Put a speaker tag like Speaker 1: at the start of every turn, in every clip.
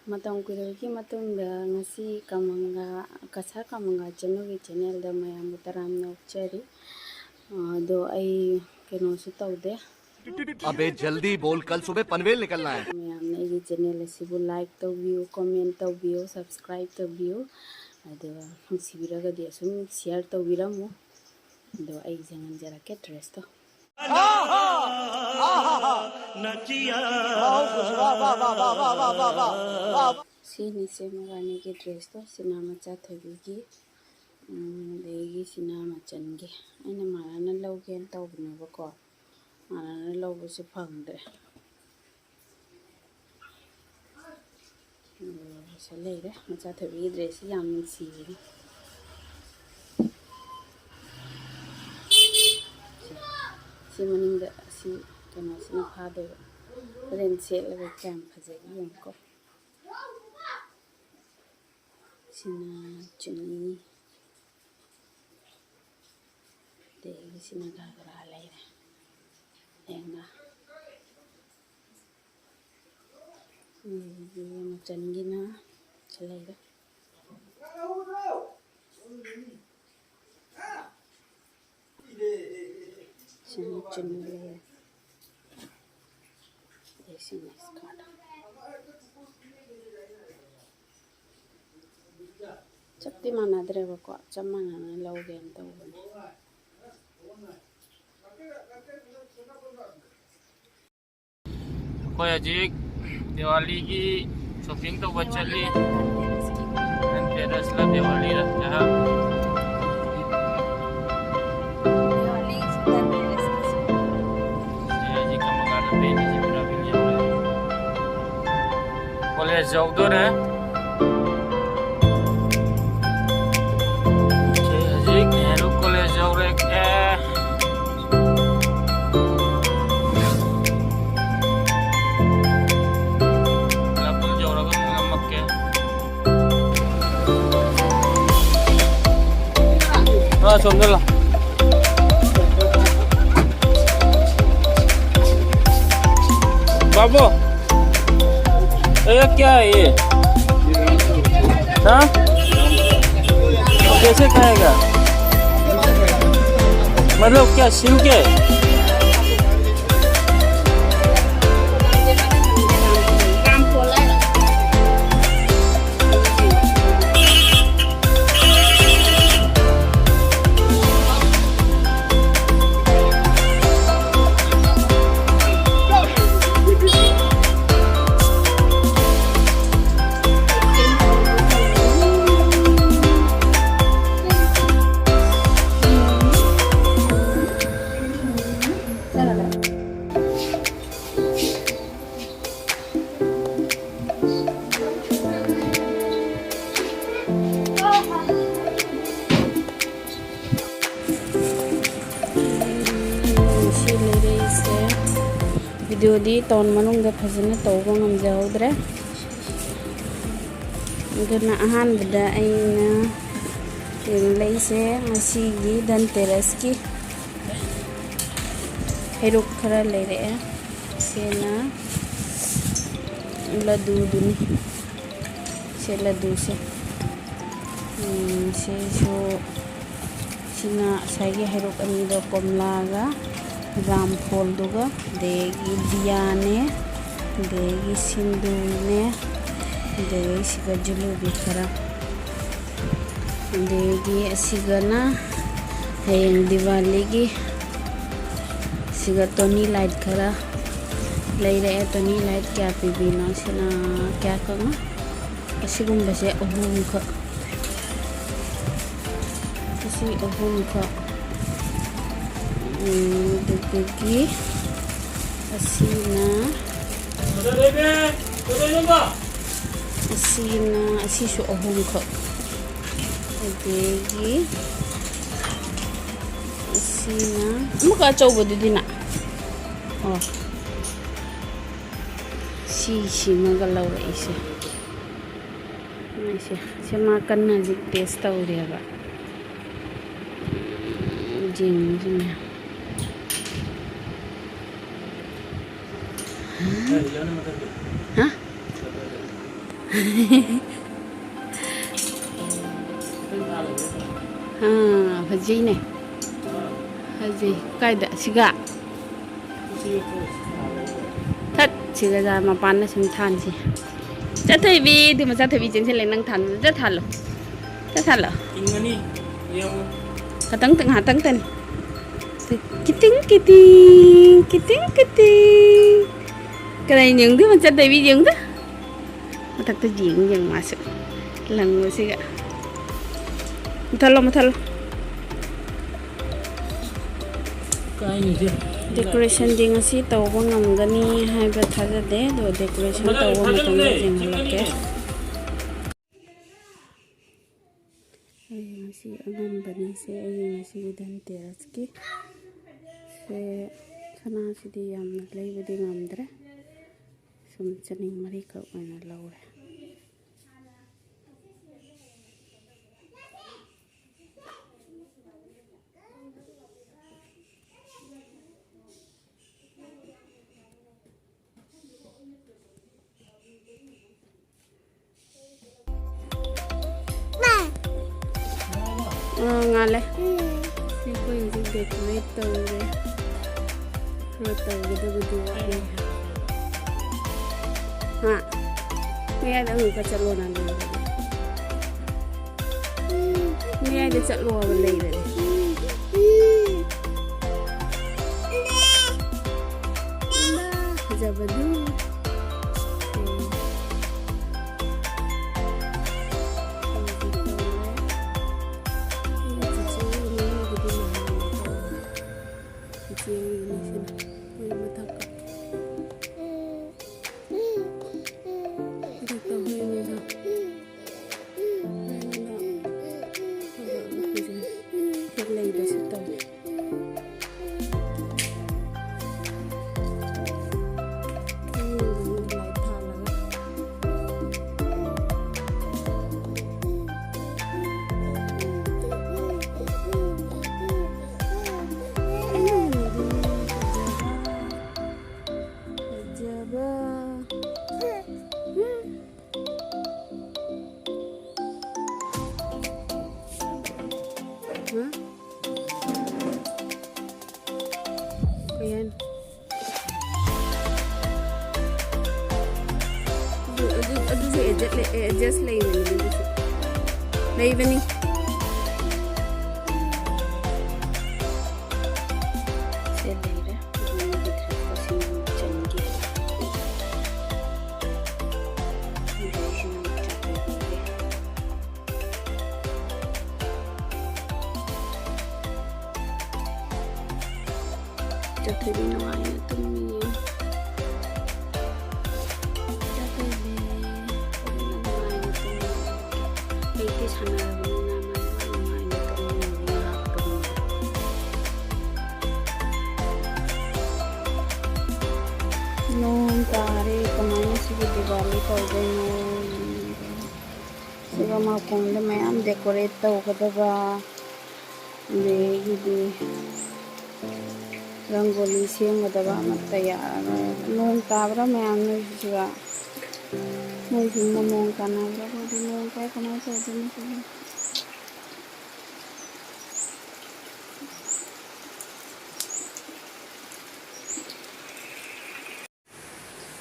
Speaker 1: Matang kuidoki matungda ngasi kamanga kasa kamanga channel da mayam taram nokchari do ai keno su tawde
Speaker 2: अबे जल्दी बोल कल सुबह पनवेल निकलना है
Speaker 1: mayam na igi channel asibu like tawbiyo comment tawbiyo subscribe tawbiyo ado sibiraga di asum share tawbiramu do ai jangan jarake dress to sini se magani ki dress to sinama cha thabi देगी सिना मचन के अने माना लौगे तौबनेबको माना लौबसे फंगद्रे से लेरे मचा थबी dress याम सीरी सी मनिंग सी कनो सिना fado rain सेलबे cam फजेगी यंको सिना चुनी देगी सिना घाघरा लेरे लेंगा ये मचनगी ना चलेगा सिना चुनी ले ऐसी नाइस कार्ड चक्ति माना द्रेवा को चम्माना ना लोगे तो बने
Speaker 3: कोई अजीब दिवाली की शॉपिंग तो बच चली धनतेरस ला दिवाली रखता है जी का मंगाना पेनी से पूरा बिल जाओ कॉलेज जाओ दो रे जी नेहरू कॉलेज जाओ रे सुंदर बाबू ये क्या है ये हाँ कैसे खाएगा मतलब क्या सिल के वीडियो दी तौन मनुंग फजन तौब ngамजहौद्रे अदुना अहानबदा अइना लेइसे ngasiगी धनतेरस की हेरुक खरा लेरे सेना लड्डू दुनी से लड्डू से सो सिना सागी हेरुक अनिदो कोमलागा राम फूल दुगा देगी दिया ने देगी सिंदूर ने देगी सिगा जलेबी खरा देगी सिगना हैंग दिवाली की सिगा टोनी लाइट खरा ले रहे टोनी लाइट क्या पीबीना सिना क्या कमा असिगुम बसे अहुम ख असी अहुम ख दुगी asina asisu ahum ko adegi asina muka coba dudina oh si magalau isi saya makan nasi taste tahu dia pak jeng Hah? fajine haji kaida siga thắt siga ra mà pan nó sum than gì chắc thấy vì từ mà chắc thấy vì chính lên năng than rất thật rồi cả tấn từng hạt tấn tên kiting cái này những thứ mà chắc thấy vì những đó mà thật tôi diễn những mà sự lần người siga thật lo decoration ding asi tawba ngamgani haiba thajade do decoration tawba matanga jenghalake ay ngasi agambani se ay ngasi Dhanteras ki se sana sidi yamna leibadi ngamdre sum chaning mari ka oina lawre ngale si ko yung decorate tawre gitu Diwali ha nghe đã người ta chặt luôn à nghe đã chặt luôn bên đây rồi giờ bên đó Ayan. Adjust Laivani. Jatuh di nawanya tummi jatuh di nawanya tummi itu sana namanya tummi nung tare kemana sih Diwali kau dengan siapa mau kongde mayam decorate tau kata ba di rangoli semgadaba amata yarara nong tabra mayamne siga moi summo nong kanabra bodi nong kai kamai tawdeni siga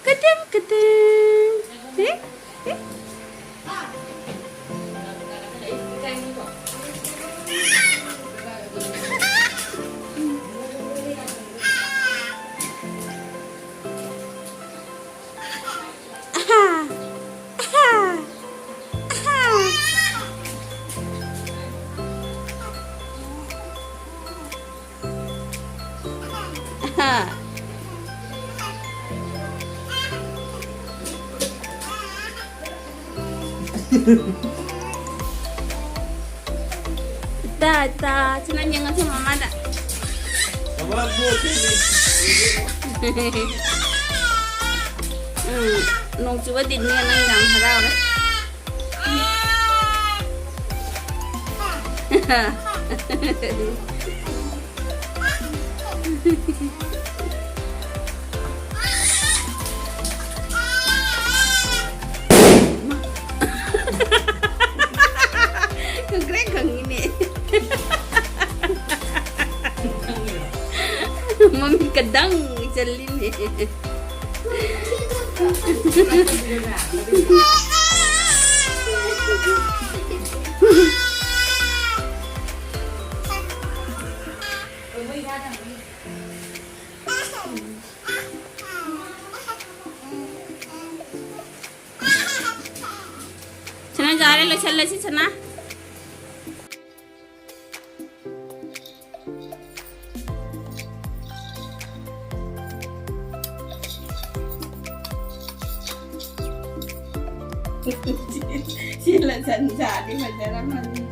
Speaker 3: kadang Ta, senang jangan sama mama tak? Nong coba tidurnya nang nang harau dah.
Speaker 1: dang jalline. Sana जा रहे लो चल सी सना Sila sanjari majalah mandi.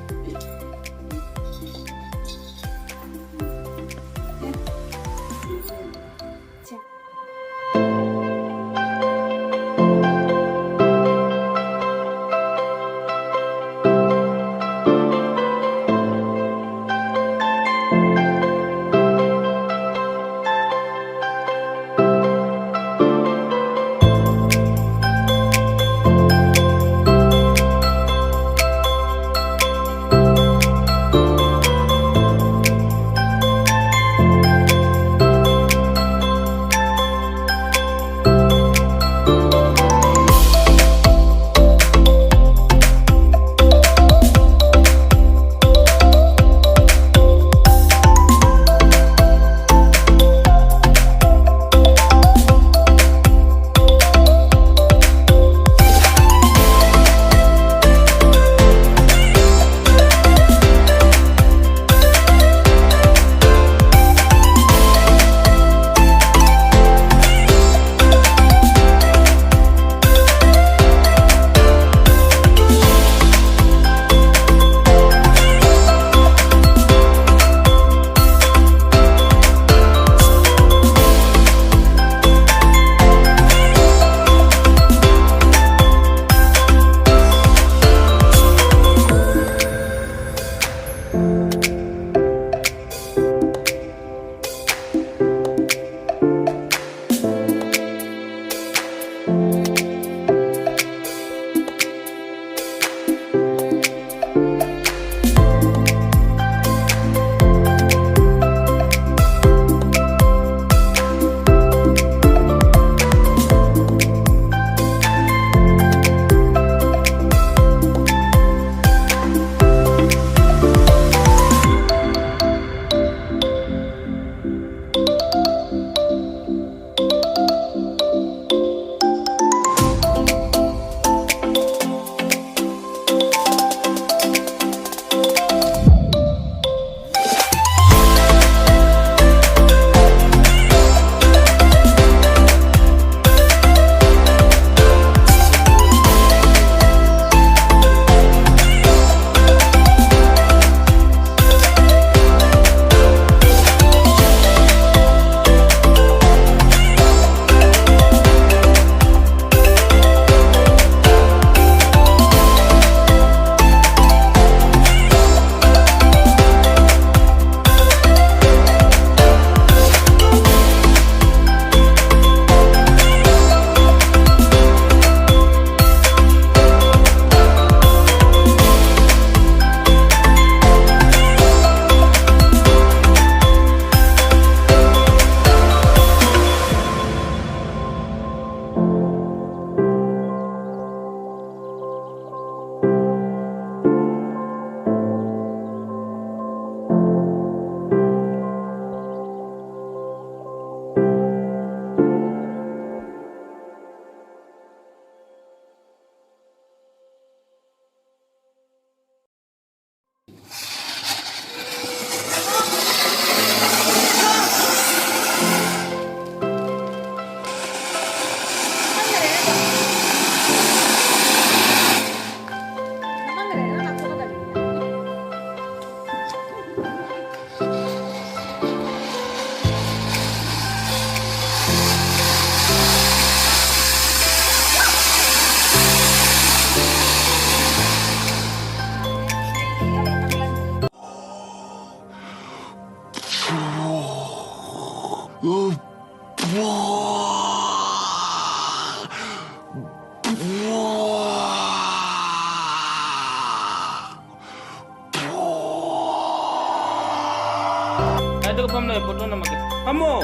Speaker 4: Ito ko pamla, photo na mag. Amo!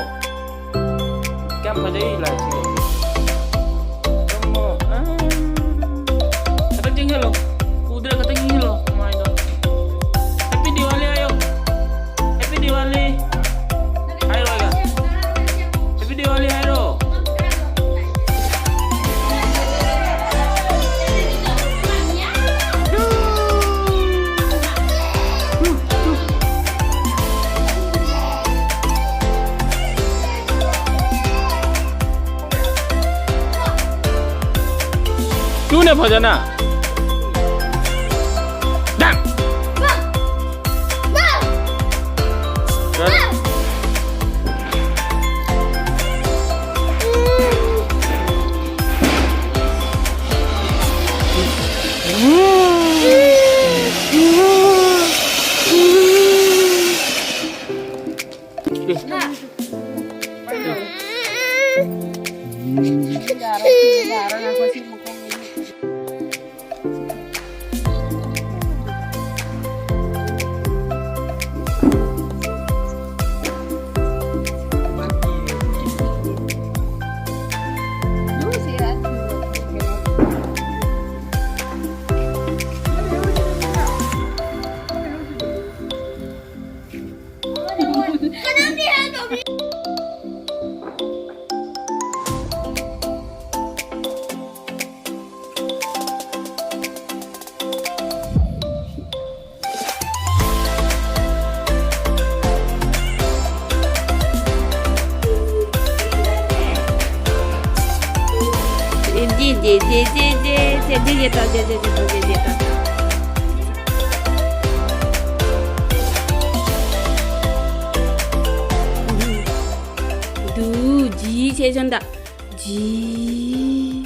Speaker 4: क्या फजाई ला छियो Kamu kata jeng hello udah kata jeng hello main dong Happy Diwali ayo Happy Diwali ayo ya Happy Diwali ayo क्यों नहीं भजना
Speaker 1: Jarang aku sih muka ini.
Speaker 3: 지 제전다 지